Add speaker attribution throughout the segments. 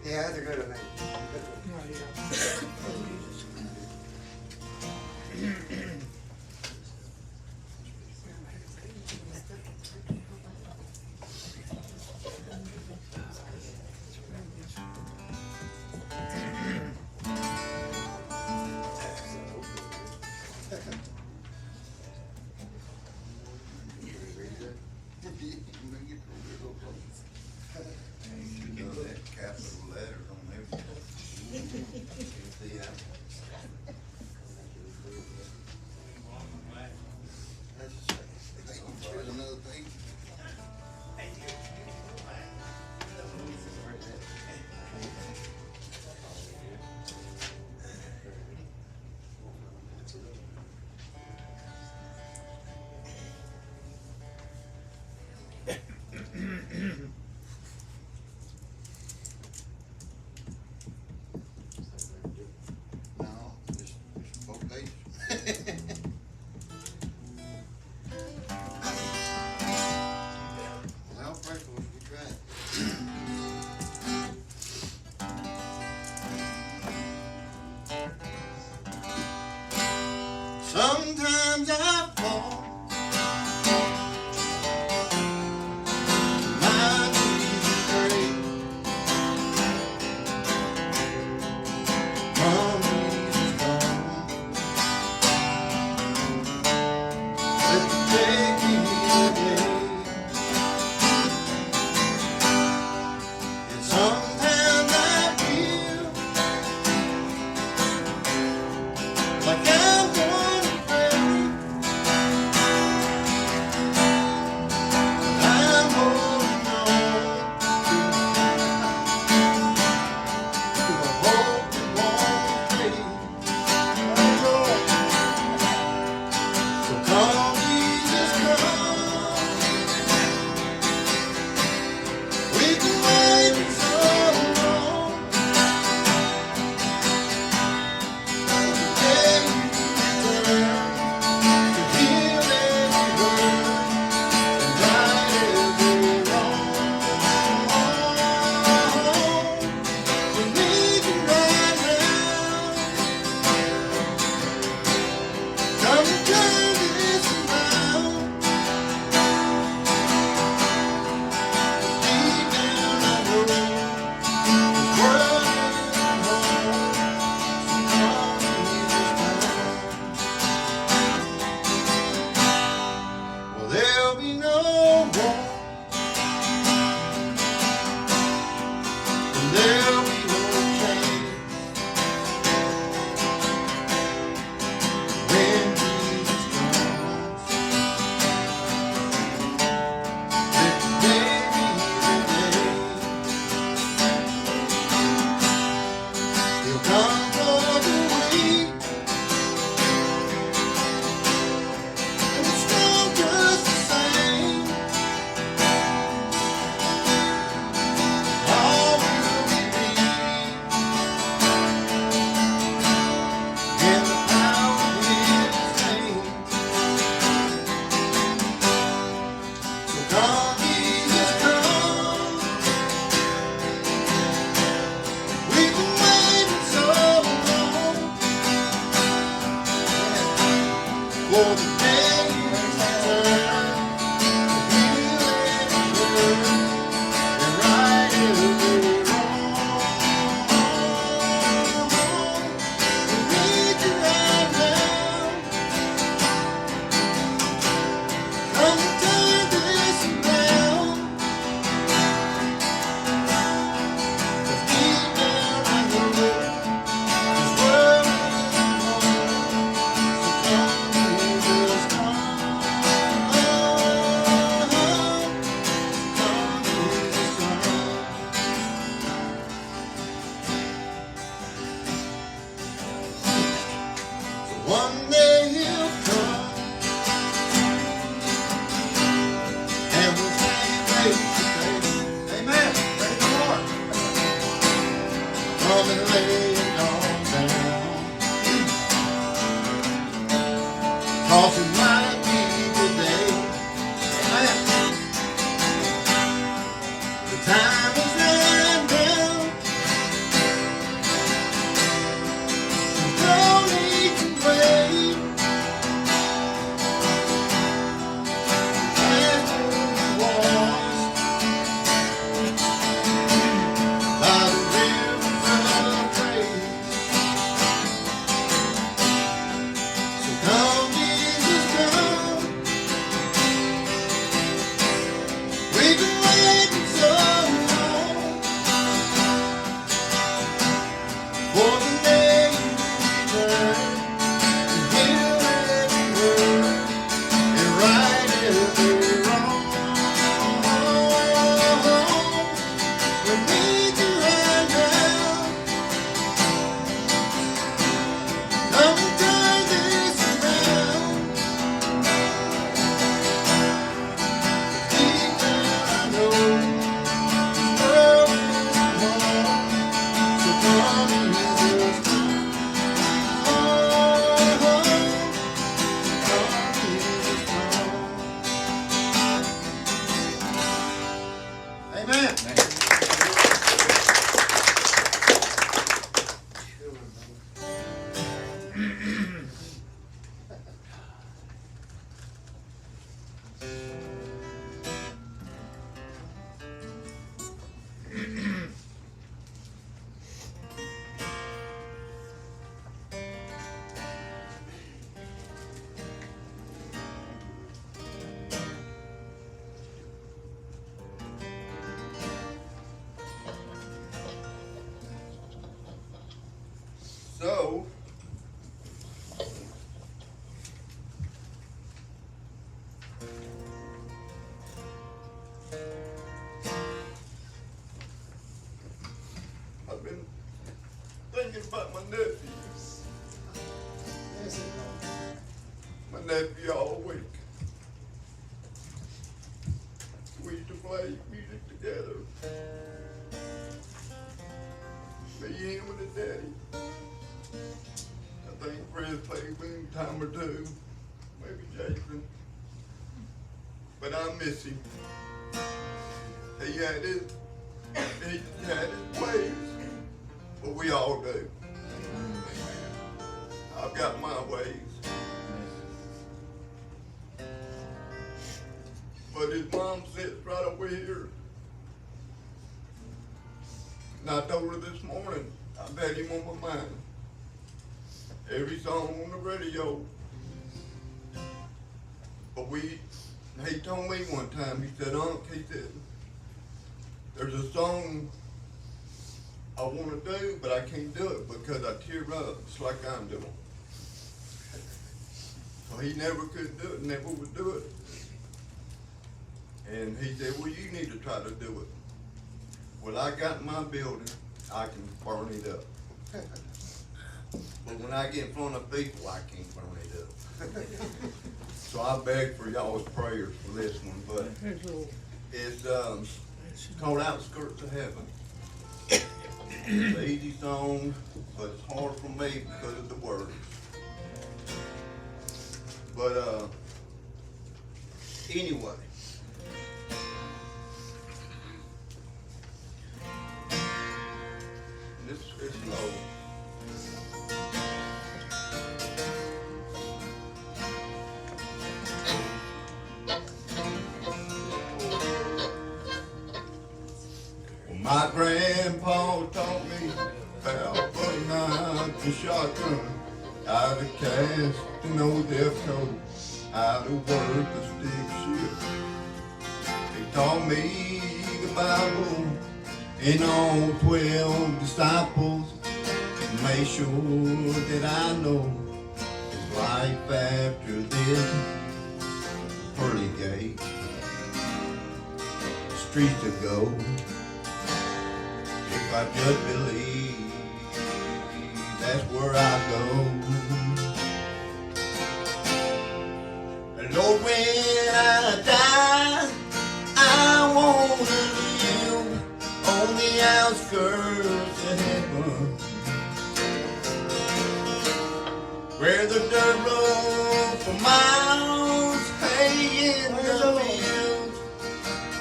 Speaker 1: Yeah, that's a good one.
Speaker 2: You know that capital letters on everything. See that? That's a second. Here's another thing. No, just both pages. Well, first one, we tried. Sometimes I fall. My knees break. Mommy's gone. Let me take me away. And sometimes I feel like I'm gonna break. But I'm holding on to a hope that won't fade. So come, Jesus, come. We've been waiting so long. The day you return to heal every hurt and right every wrong. We need you right now. Come and turn this around. Deep down I know this world isn't home. So come, Jesus, come. Well, there'll be no war, and there'll be no change when Jesus comes. Let today be the day. He'll come for the weak, and the strong just the same. All will be meek in the power of His name. So come, Jesus, come. We've been waiting so long for the day you return to heal every hurt and right every wrong. We need you right now. Come and turn this around. So, I've been thinking about my nephews. My nephew all week. We used to play music together. Me, him, and his daddy. I think Fred played with him a time or two. Maybe Jason. But I miss him. He had his ways. But we all do. I've got my ways. But his mom sits right over here. And I told her this morning, I've had him on my mind. Every song on the radio. But he told me one time, he said, Unc, he said, there's a song I want to do, but I can't do it because I tear up, just like I'm doing. So he never could do it, never would do it. And he said, well, you need to try to do it. Well, I got in my building, I can burn it up. But when I get in front of people, I can't burn it up. So I beg for y'all's prayers for this one, but it's called Outskirts of Heaven. It's an easy song, but it's hard for me because of the words. But anyway. This is low. Well, my grandpa taught me about putting knives and shotgun, how to cast an old death code, how to work a stick shift. He taught me the Bible and all 12 disciples. Make sure that I know there's life after this pearly gate, streets to go. If I just believe, that's where I go. And Lord, when I die, I want to live on the outskirts of heaven, where the dirt road for miles, hay in the fields,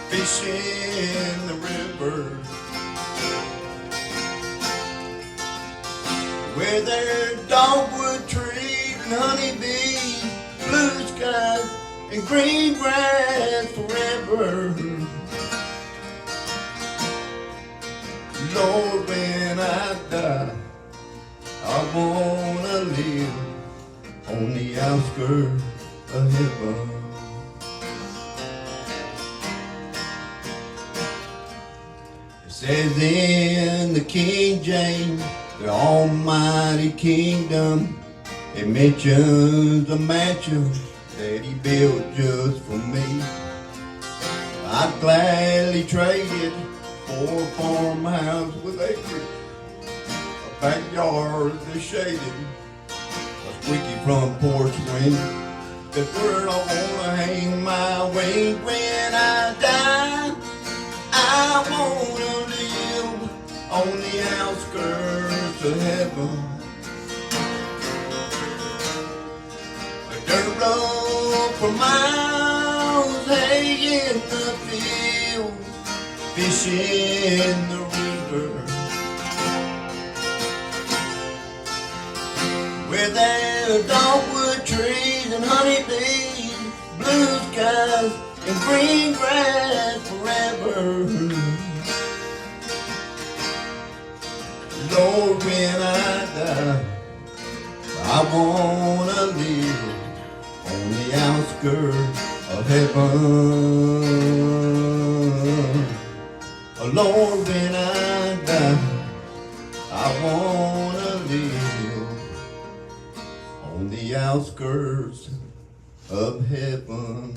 Speaker 2: fish in the river, where there are dogwood trees and honeybees, blue skies and green grass forever. Lord, when I die, I wanna live on the outskirts of heaven. It says in the King James, the almighty kingdom, it mentions a mansion that he built just for me. I'd gladly trade it for a farmhouse with acreage, a backyard that's shaded, a squeaky front porch swing. That's where I wanna hang my wing when I die. I wanna live on the outskirts of heaven. A dirt road for miles, hay in the field, fish in the river, where there are dogwood trees and honeybees, blue skies and green grass forever. Lord, when I die, I wanna live on the outskirts of heaven. Lord, when I die, I wanna live outskirts of heaven.